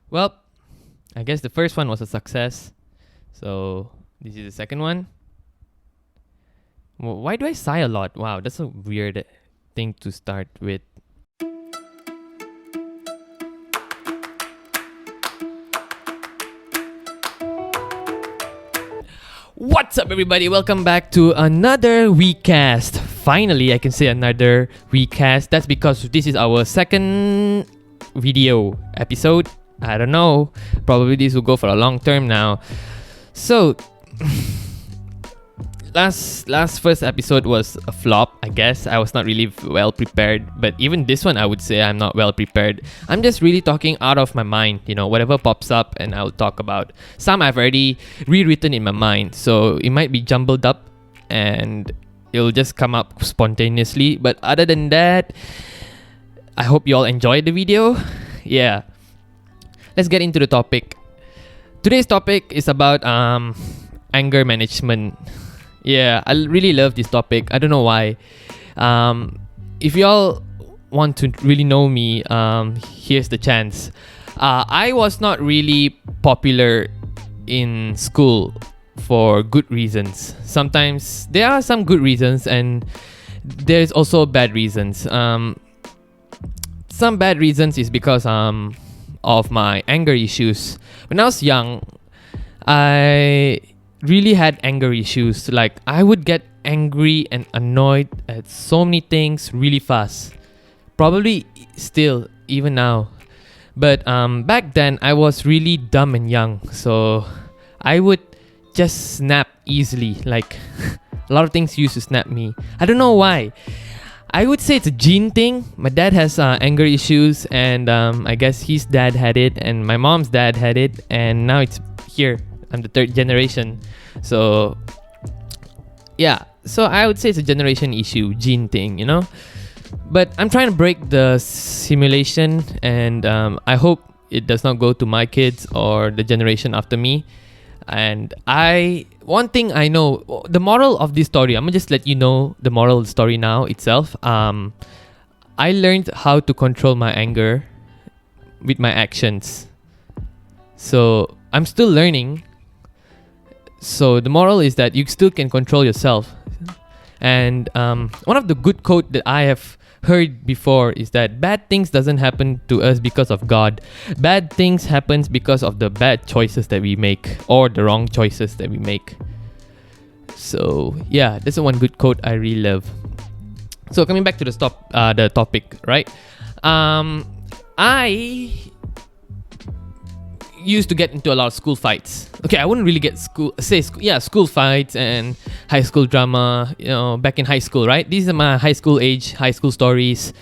Well, I guess the first one was a success. So this is the second one. Why do I sigh a lot? Wow, that's a weird thing to start with. What's up, everybody? Welcome back to another VeeCast. Finally, I can say another VeeCast. That's because this is our second video episode. I don't know. Probably this will go for a long term now. So, last first episode was a flop, I guess. I was not really well prepared. But even this one, I would say I'm not well prepared. I'm just really talking out of my mind. Whatever pops up and I'll talk about. Some I've already rewritten in my mind. So it might be jumbled up and it'll just come up spontaneously. But other than that, I hope you all enjoyed the video. Yeah. Let's get into the topic. Today's topic is about anger management. Yeah, I really love this topic. I don't know why. If y'all want to really know me, here's the chance. I was not really popular in school for good reasons. Sometimes there are some good reasons and there's also bad reasons. Some bad reasons is because of my anger issues. When I was young, I really had anger issues. Like, I would get angry and annoyed at so many things really fast. Probably still, even now. But back then, I was really dumb and young. So I would just snap easily. Like, a lot of things used to snap me. I don't know why. I would say it's a gene thing. My dad has anger issues, and I guess his dad had it, and my mom's dad had it, and now it's here. I'm the third generation. So, yeah. So I would say it's a generation issue, gene thing, But I'm trying to break the simulation, and I hope it does not go to my kids or the generation after me. And one thing I know, the moral of this story, I'm gonna just let you know the moral of the story now itself. I learned how to control my anger with my actions. So I'm still learning. So the moral is that you still can control yourself. And one of the good quote that I have heard before is that bad things doesn't happen to us because of God. Bad things happens because of the bad choices that we make or the wrong choices that we make. So yeah, that's one good quote I really love. So coming back to the topic, right? I used to get into a lot of school fights. Okay, I wouldn't really school fights and high school drama, back in high school, right? These are my high school stories.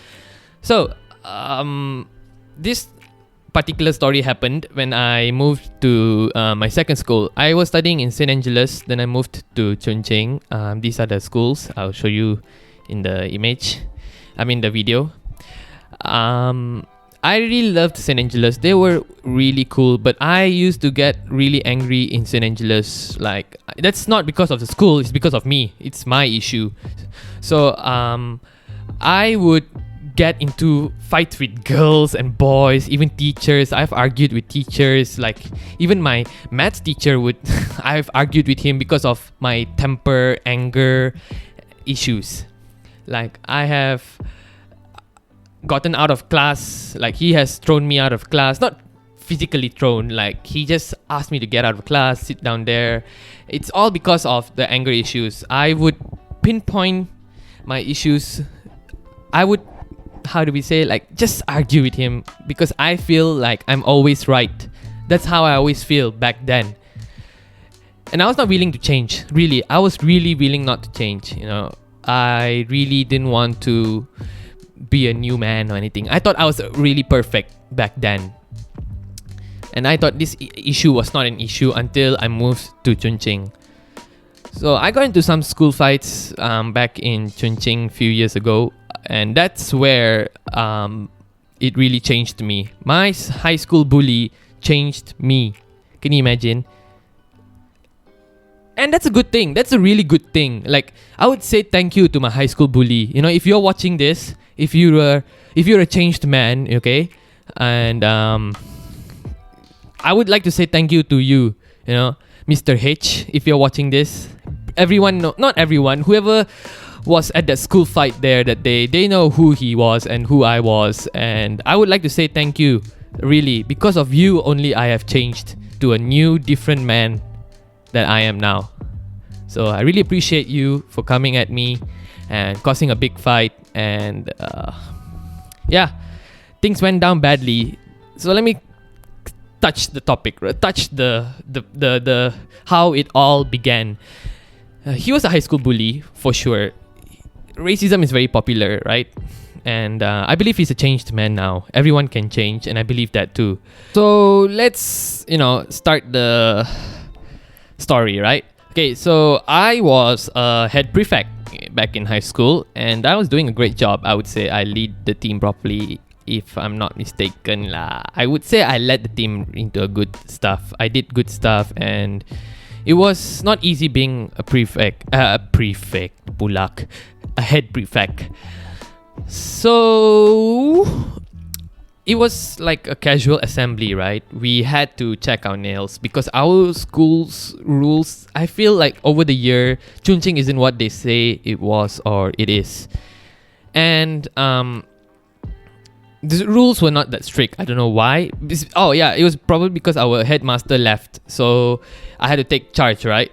So, this particular story happened when I moved to my second school. I was studying in St. Angeles, then I moved to Chongqing. These are the schools. I'll show you in the the video. I really loved St. Angeles. They were really cool, but I used to get really angry in St. Angeles. Like, that's not because of the school, it's because of me. It's my issue. So, I would get into fights with girls and boys, even teachers. I've argued with teachers. Like, even my maths teacher I've argued with him because of my temper, anger issues. Like, I have gotten out of class, like he has thrown me out of class, not physically thrown, like he just asked me to get out of class, sit down there. It's all because of the anger issues. I would pinpoint my issues. I would, just argue with him because I feel like I'm always right. That's how I always feel back then. And I was not willing to change, really. I was really willing not to change, I really didn't want to be a new man or anything. I thought I was really perfect back then. And I thought this issue was not an issue until I moved to Chongqing. So I got into some school fights back in Chongqing a few years ago. And that's where it really changed me. My high school bully changed me. Can you imagine? And that's a good thing. That's a really good thing. Like, I would say thank you to my high school bully. If you're watching this, if you're a changed man, okay, And I would like to say thank you to you, Mr. H, if you're watching this. Everyone, no, not everyone, whoever was at that school fight there that day, they know who he was and who I was. And I would like to say thank you, really. Because of you only, I have changed to a new, different man that I am now. So I really appreciate you for coming at me and causing a big fight. And yeah, things went down badly. So let me touch the topic, touch the how it all began. He was a high school bully for sure. Racism is very popular, right? And I believe he's a changed man now. Everyone can change, and I believe that too. So let's start the story, right? Okay, so I was a head prefect back in high school, and I was doing a great job. I would say I lead the team properly, if I'm not mistaken lah. I would say I led the team into a good stuff. I did good stuff, and it was not easy being a head prefect. So it was like a casual assembly, right? We had to check our nails because our school's rules, I feel like over the year, chunching isn't what they say it was or it is. And the rules were not that strict. I don't know why. Oh yeah, it was probably because our headmaster left, so I had to take charge, right?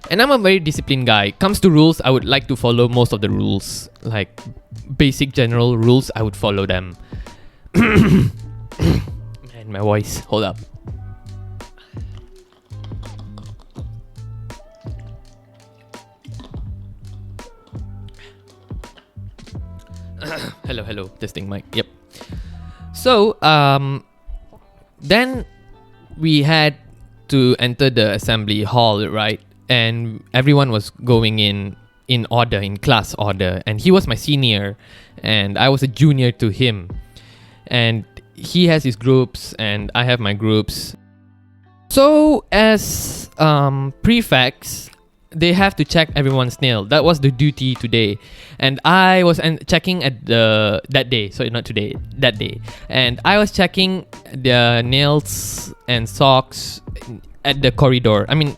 And I'm a very disciplined guy. Comes to rules, I would like to follow most of the rules. Like basic general rules, I would follow them. Man, my voice. Hold up. Hello. Testing mic. Yep. So, then we had to enter the assembly hall, right? And everyone was going in order, in class order. And he was my senior, and I was a junior to him. And he has his groups, and I have my groups. So, as prefects, they have to check everyone's nail. That was the duty today. And I was checking that day. And I was checking the nails and socks at the corridor. I mean,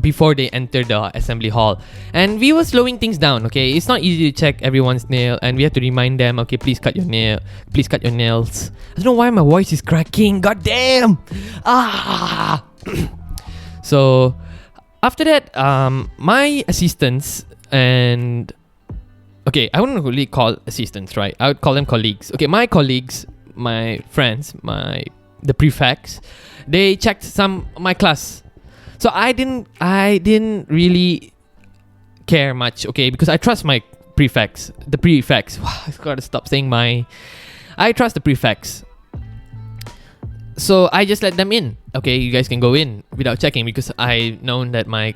before they enter the assembly hall. And we were slowing things down, okay? It's not easy to check everyone's nail, and we have to remind them, okay, please cut your nails. I don't know why my voice is cracking. God damn! So after that, my assistants and... Okay, I wouldn't really call assistants, right? I would call them colleagues. Okay, my colleagues, my friends, the prefects, they checked my class. So I didn't really care much, okay? Because I trust my prefects. The prefects. I gotta stop saying I trust the prefects. So I just let them in. Okay, you guys can go in without checking because I known that my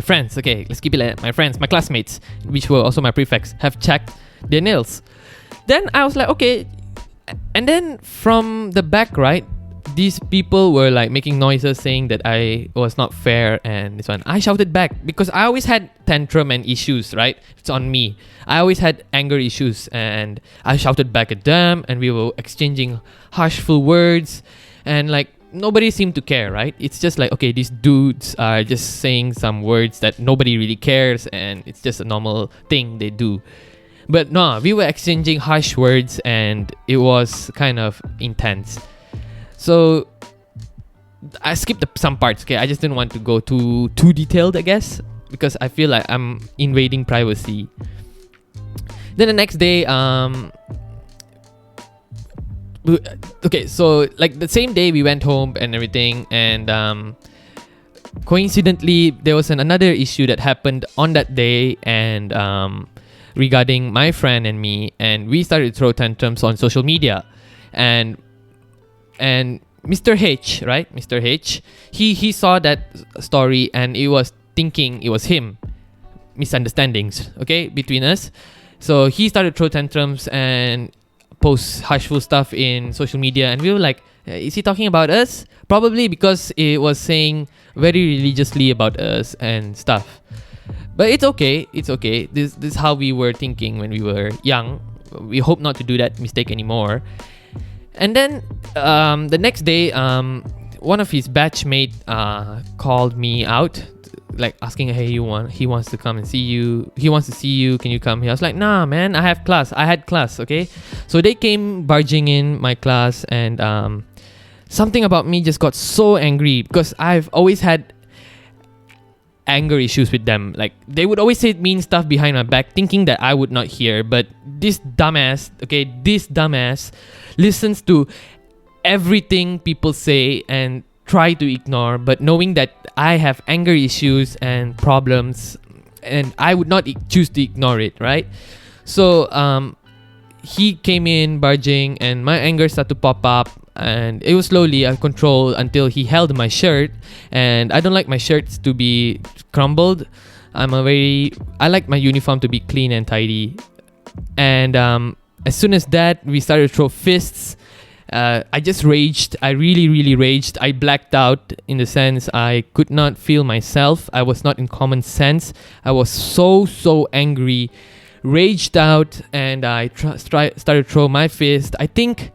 friends, okay, let's keep it like that. My friends, my classmates, which were also my prefects, have checked their nails. Then I was like, okay. And then from the back, right, these people were like making noises saying that I was not fair and this one. I shouted back because I always had tantrum and issues, right? It's on me. I always had anger issues, and I shouted back at them, and we were exchanging harshful words, and like nobody seemed to care, right? It's just like, okay, these dudes are just saying some words that nobody really cares, and it's just a normal thing they do. But no, we were exchanging harsh words, and it was kind of intense. So I skipped some parts, okay? I just didn't want to go too detailed, I guess, because I feel like I'm invading privacy. Then the next day, okay, so like the same day we went home and everything, and coincidentally there was another issue that happened on that day, and regarding my friend and me, and we started to throw tantrums on social media, and Mr. H, right? Mr. H, he saw that story, and he was thinking it was him. Misunderstandings, okay, between us. So he started to throw tantrums and post harshful stuff in social media, and we were like, is he talking about us? Probably because it was saying very religiously about us and stuff. But it's okay. This is how we were thinking when we were young. we hope not to do that mistake anymore. And then the next day, one of his batchmate called me out, like asking, hey, he wants to come and see you. He wants to see you. Can you come here? I was like, nah, man, I had class, okay? So they came barging in my class, and something about me just got so angry because I've always had anger issues with them. Like, they would always say mean stuff behind my back, thinking that I would not hear. But this dumbass listens to everything people say and try to ignore, but knowing that I have anger issues and problems, and I would not choose to ignore it, right? So he came in barging, and my anger started to pop up, and it was slowly controlled until he held my shirt. And I don't like my shirts to be crumbled. I like my uniform to be clean and tidy. And as soon as that, we started to throw fists. I just raged. I really raged. I blacked out, in the sense I could not feel myself. I was not in common sense. I was so angry, raged out, and I started to throw my fist. I think,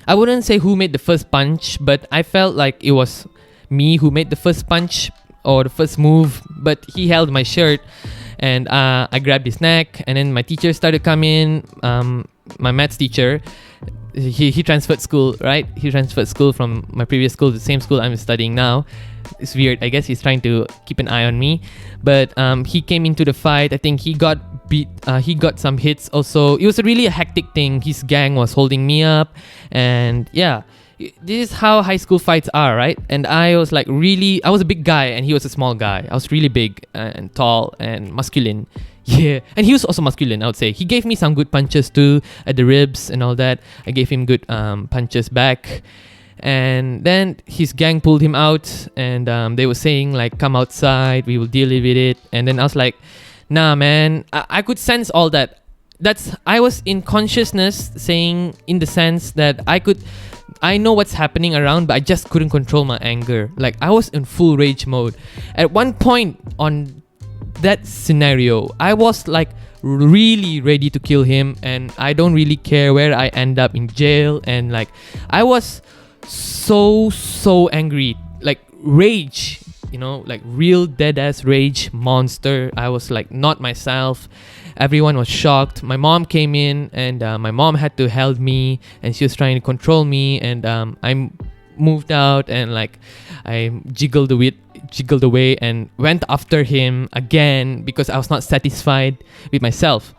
I wouldn't say who made the first punch, but I felt like it was me who made the first punch or the first move. But he held my shirt, and I grabbed his neck, and then my teacher started coming. My maths teacher, he transferred school, right? He transferred school from my previous school to the same school I'm studying now. It's weird. I guess he's trying to keep an eye on me. But he came into the fight. I think he got beat. He got some hits also. It was really a hectic thing. His gang was holding me up. And yeah, this is how high school fights are, right? And I was like I was a big guy and he was a small guy. I was really big and tall and masculine. Yeah, and he was also masculine, I would say. He gave me some good punches too, at the ribs and all that. I gave him good punches back. And then his gang pulled him out, and they were saying like, come outside, we will deal with it. And then I was like, nah, man. I could sense all that. I was in consciousness, saying in the sense that I know what's happening around, but I just couldn't control my anger. Like, I was in full rage mode. At one point on that scenario, I was like really ready to kill him, and I don't really care where I end up, in jail. And like, I was so angry, like rage, like real dead ass rage monster. I was like not myself. Everyone was shocked. My mom came in, and my mom had to help me, and she was trying to control me. And I moved out, and like I jiggled away and went after him again because I was not satisfied with myself.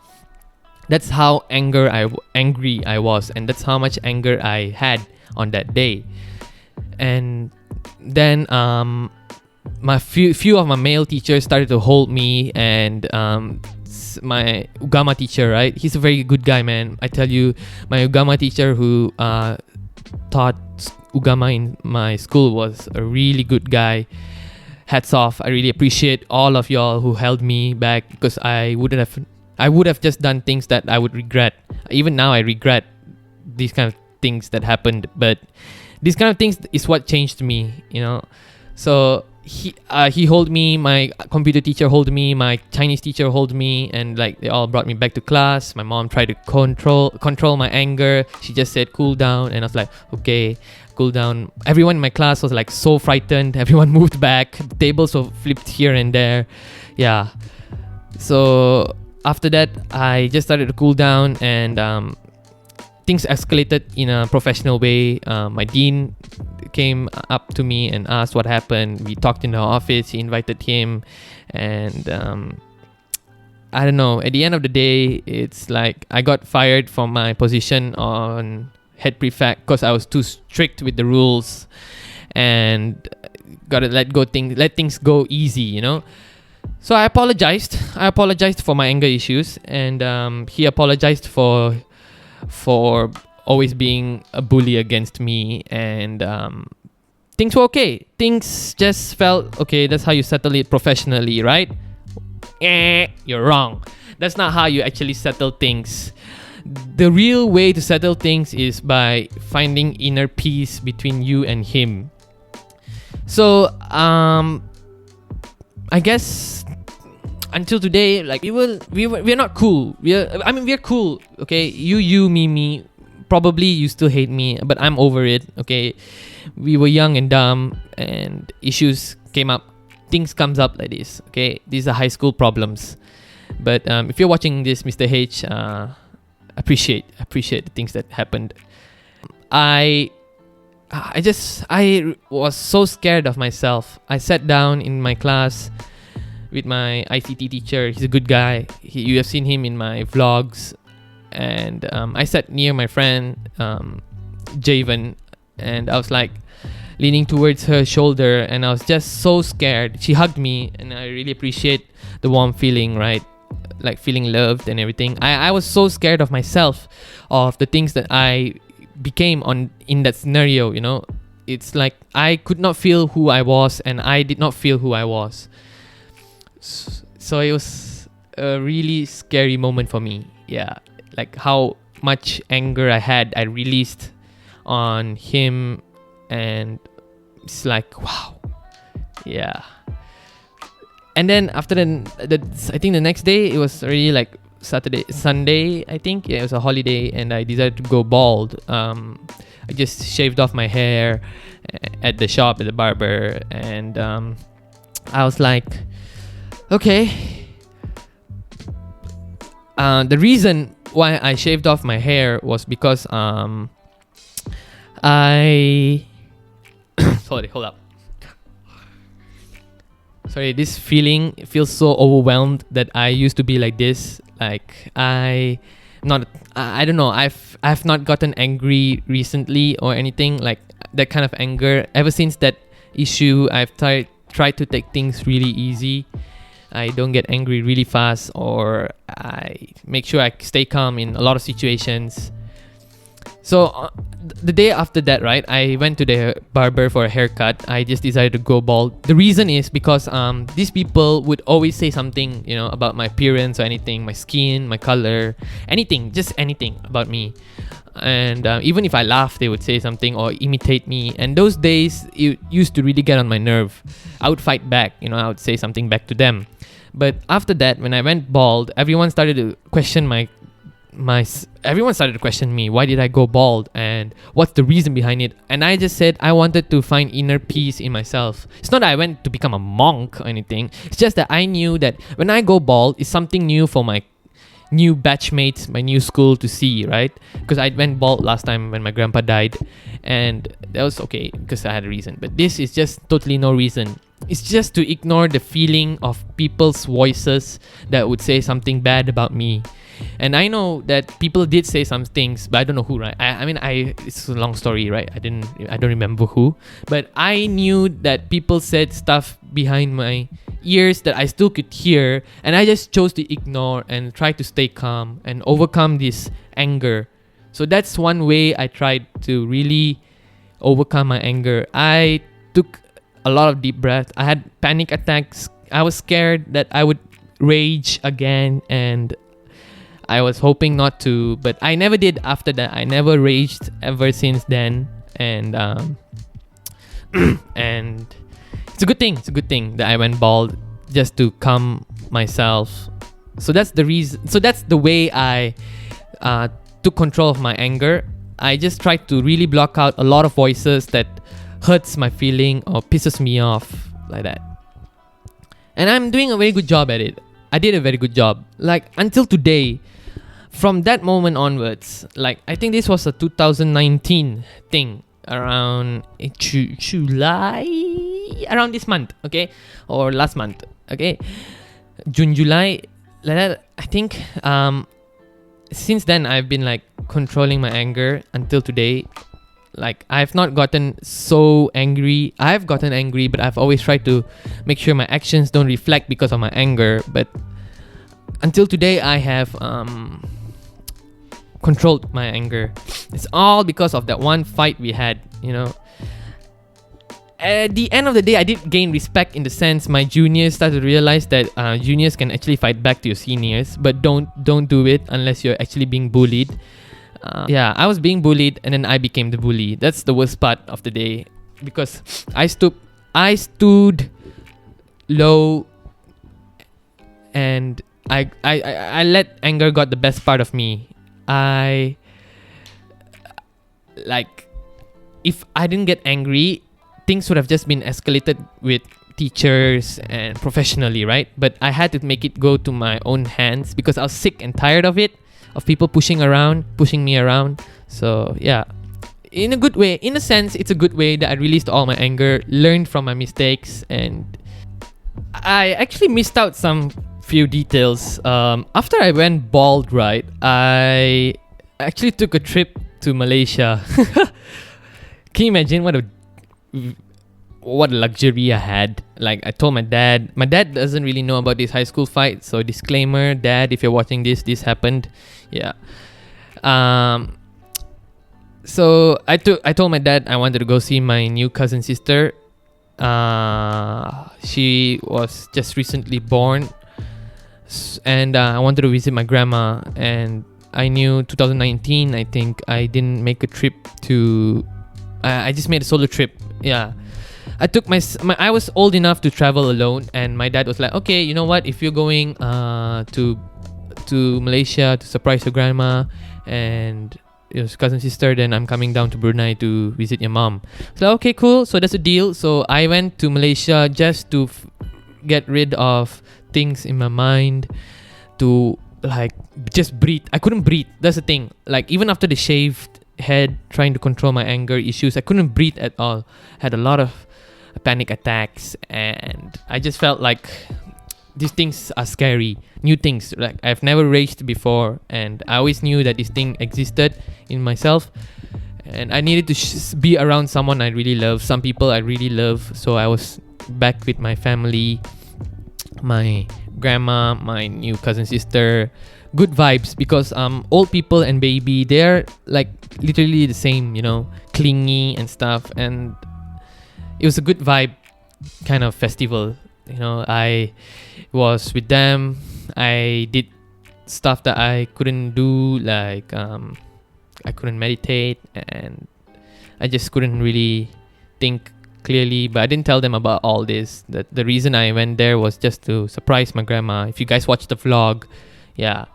That's how angry I was, and that's how much anger I had on that day. And then my few of my male teachers started to hold me, and my Ugama teacher, right? He's a very good guy, man. I tell you, my Ugama teacher who taught Ugama in my school was a really good guy. Hats off. I really appreciate all of y'all who held me back, because I would have just done things that I would regret. Even now I regret these kind of things that happened, but these kind of things is what changed me, So he hold me, my computer teacher hold me, my Chinese teacher hold me, and like they all brought me back to class. My mom tried to control my anger. She just said cool down, and I was like, okay, cool down. Everyone in my class was like so frightened. Everyone moved back. Tables were flipped here and there. Yeah. So after that, I just started to cool down, and things escalated in a professional way. My dean came up to me and asked what happened. We talked in the office. He invited him, and I don't know. At the end of the day, it's like I got fired from my position on head prefect because I was too strict with the rules, and gotta let things go easy, So I apologized. I apologized for my anger issues, and he apologized for always being a bully against me, and things were okay. Things just felt okay. That's how you settle it professionally, right? You're wrong. That's not how you actually settle things. The real way to settle things is by finding inner peace between you and him. So I guess until today, like we're not cool. We're cool. Okay, you, me. Probably you still hate me, but I'm over it. Okay, we were young and dumb, and issues came up. Things comes up like this. Okay, these are high school problems. But if you're watching this, Mr. H, appreciate the things that happened. I was so scared of myself. I sat down in my class with my ICT teacher. He's a good guy. You have seen him in my vlogs. And I sat near my friend Javen, and I was like leaning towards her shoulder, and I was just so scared. She hugged me, and I really appreciate the warm feeling, right? Like feeling loved and everything. I was so scared of myself, of the things that I became in that scenario, you know. It's like I could not feel who I was, and I did not feel who I was. So it was a really scary moment for me. Yeah, like how much anger I had, I released on him, and it's like, wow. Yeah. And then after I think the next day, it was already like Sunday, I think. Yeah, it was a holiday, and I decided to go bald. I just shaved off my hair at the shop, at the barber, and I was like, okay. The reason why I shaved off my hair was because I sorry, hold up. Sorry, this feeling feels so overwhelmed that I used to be like this. Like I don't know. I've not gotten angry recently or anything like that kind of anger. Ever since that issue, I've tried to take things really easy. I don't get angry really fast, or I make sure I stay calm in a lot of situations. So the day after that, right, I went to the barber for a haircut. I just decided to go bald. The reason is because these people would always say something, you know, about my appearance or anything, my skin, my color, anything, just anything about me. And even if I laugh, they would say something or imitate me. And those days, it used to really get on my nerve. I would fight back, you know, I would say something back to them. But after that, when I went bald, everyone started to question everyone started to question me. Why did I go bald, and what's the reason behind it? And I just said I wanted to find inner peace in myself. It's not that I went to become a monk or anything. It's just that I knew that when I go bald, it's something new for my new batchmates, my new school to see, right? Because I went bald last time when my grandpa died, and that was okay because I had a reason. But this is just totally no reason. It's just to ignore the feeling of people's voices that would say something bad about me. And I know that people did say some things, but I don't know who, right? I mean, it's a long story, right? I don't remember who, but I knew that people said stuff behind my ears that I still could hear, and I just chose to ignore and try to stay calm and overcome this anger. So that's one way I tried to really overcome my anger. I took a lot of deep breaths. I had panic attacks. I was scared that I would rage again, and I was hoping not to, but I never did after that. I never raged ever since then, and and it's a good thing. It's a good thing that I went bald just to calm myself. So that's the reason. So that's the way I took control of my anger. I just tried to really block out a lot of voices that hurts my feeling or pisses me off like that. And I'm doing a very good job at it. I did a very good job. Like until today, from that moment onwards, like I think this was a 2019 thing around July, around this month, okay, or last month, okay, June, July, like that. I think since then I've been like controlling my anger until today. Like I've not gotten so angry. I've gotten angry, but I've always tried to make sure my actions don't reflect because of my anger. But until today, I have controlled my anger. It's all because of that one fight we had, you know. At the end of the day, I did gain respect in the sense my juniors started to realize that juniors can actually fight back to your seniors, but don't do it unless you're actually being bullied. Yeah, I was being bullied, and then I became the bully. That's the worst part of the day, because I stood low, and I let anger got the best part of me. I like if I didn't get angry, things would have just been escalated with teachers and professionally, right? But I had to make it go to my own hands because I was sick and tired of it, of people pushing me around. So yeah, in a good way, in a sense, it's a good way that I released all my anger, learned from my mistakes, and I actually missed out some few details. After I went bald, right, I actually took a trip to Malaysia. Can you imagine what a luxury I had? Like, I told my dad doesn't really know about this high school fight, so disclaimer, Dad, if you're watching this happened. Yeah. So I told my dad I wanted to go see my new cousin sister. She was just recently born, and I wanted to visit my grandma. And I knew 2019, I think I didn't make a trip to. I just made a solo trip. Yeah, I took my. I was old enough to travel alone, and my dad was like, "Okay, you know what? If you're going to Malaysia to surprise your grandma and your cousin sister, then I'm coming down to Brunei to visit your mom." So okay, cool. So that's a deal. So I went to Malaysia just to get rid of things in my mind, to like just breathe. I couldn't breathe. That's the thing. Like, even after the shaved head, trying to control my anger issues, I couldn't breathe at all. Had a lot of panic attacks, and I just felt like these things are scary. New things like I've never raged before, and I always knew that this thing existed in myself, and I needed to be around someone I really love, some people I really love. So I was back with my family, my grandma, my new cousin sister. Good vibes, because old people and baby, they're like literally the same, clingy and stuff, and it was a good vibe kind of festival. I was with them. I did stuff that I couldn't do, like I couldn't meditate, and I just couldn't really think clearly. But I didn't tell them about all this. That the reason I went there was just to surprise my grandma. If you guys watch the vlog, yeah.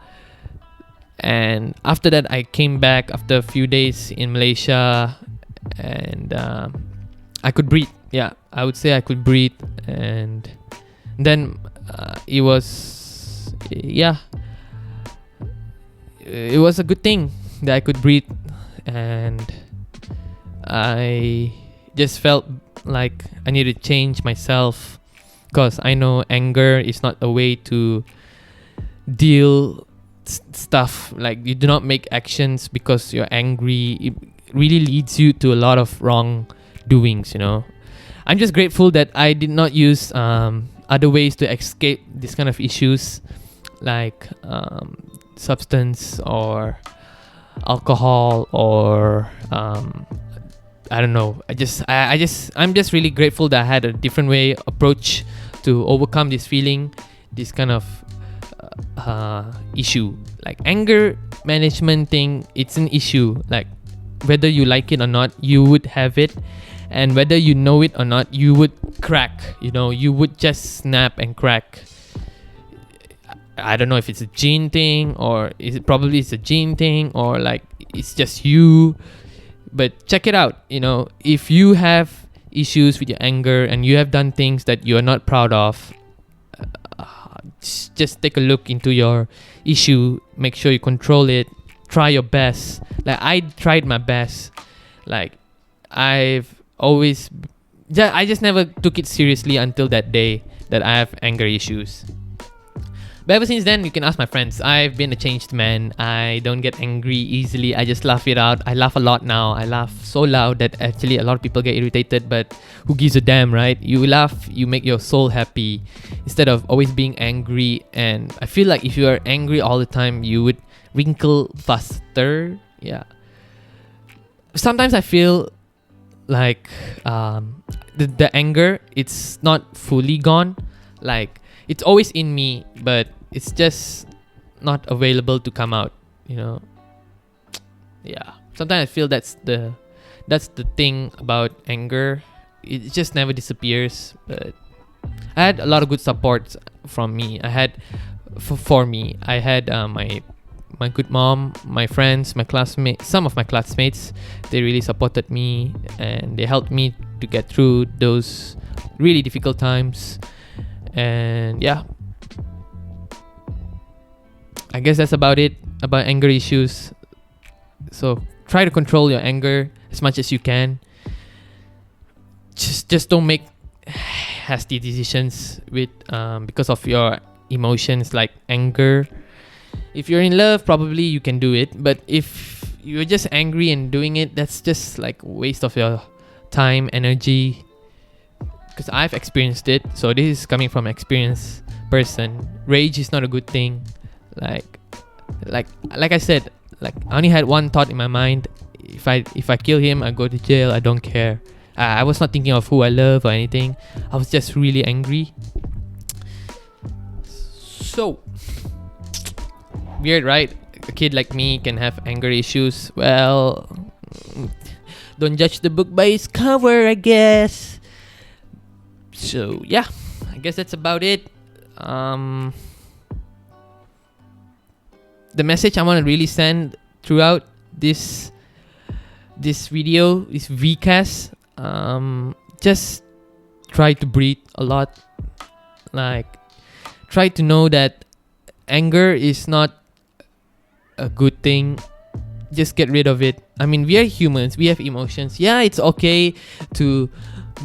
And after that, I came back after a few days in Malaysia, and I could breathe. Yeah, I would say I could breathe. And then it was a good thing that I could breathe. And I just felt like I needed to change myself, because I know anger is not a way to deal stuff. Like, you do not make actions because you're angry. It really leads you to a lot of wrong doings. I'm just grateful that I did not use other ways to escape this kind of issues, like substance or alcohol, or I don't know. I'm just really grateful that I had a different approach to overcome this feeling, this kind of issue. Like, anger management thing, it's an issue. Like, whether you like it or not, you would have it, and whether you know it or not, you would crack. You would just snap and crack. I don't know if it's a gene thing, or probably it's a gene thing, or like it's just you. But check it out. If you have issues with your anger and you have done things that you are not proud of, just take a look into your issue. Make sure you control it. Try your best. Like, I tried my best. Like, I just never took it seriously until that day that I have anger issues. But ever since then, you can ask my friends. I've been a changed man. I don't get angry easily. I just laugh it out. I laugh a lot now. I laugh so loud that actually a lot of people get irritated, but who gives a damn, right? You laugh, you make your soul happy instead of always being angry. And I feel like if you are angry all the time, you would wrinkle faster. Yeah. Sometimes I feel like the anger, it's not fully gone. Like, it's always in me, but it's just not available to come out. Yeah. Sometimes I feel that's the thing about anger. It just never disappears. But I had a lot of good support from me. I had for me. I had my good mom, my friends, my classmates, some of my classmates. They really supported me and they helped me to get through those really difficult times. And yeah, I guess that's about it about anger issues. So try to control your anger as much as you can. Just don't make hasty decisions with because of your emotions like anger. If you're in love, probably you can do it, but if you're just angry and doing it, that's just like waste of your time, energy. Because I've experienced it, so this is coming from experienced person. Rage is not a good thing. Like I said, like I only had one thought in my mind: if I kill him, I go to jail. I don't care. I was not thinking of who I love or anything. I was just really angry. So weird, right? A kid like me can have anger issues. Well, don't judge the book by its cover, I guess. So yeah, I guess that's about it. The message I want to really send throughout this video is VeeCast. Just try to breathe a lot. Like, try to know that anger is not a good thing. Just get rid of it. I mean, we are humans. We have emotions. Yeah, it's okay to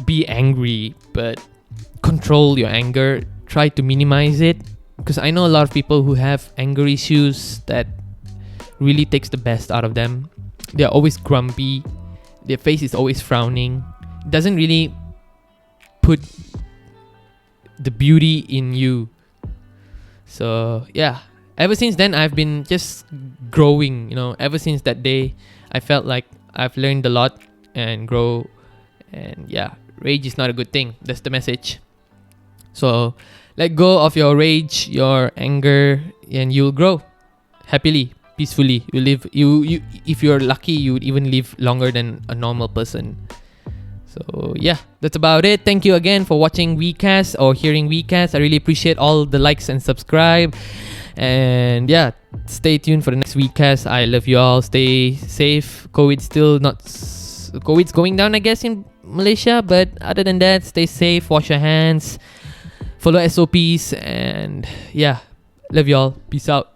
be angry, but control your anger. Try to minimize it. Because I know a lot of people who have anger issues that really takes the best out of them. They're always grumpy. Their face is always frowning. It doesn't really put the beauty in you. So yeah, ever since then I've been just growing, ever since that day I felt like I've learned a lot and grow. And yeah, rage is not a good thing. That's the message. So let go of your rage, your anger, and you'll grow happily, peacefully. You live. You if you're lucky, you would even live longer than a normal person. So yeah, that's about it. Thank you again for watching VeeCast or hearing VeeCast. I really appreciate all the likes and subscribe. And yeah, stay tuned for the next VeeCast. I love you all. Stay safe. COVID's going down, I guess, in Malaysia. But other than that, stay safe. Wash your hands. Follow SOPs. And yeah, love you all. Peace out.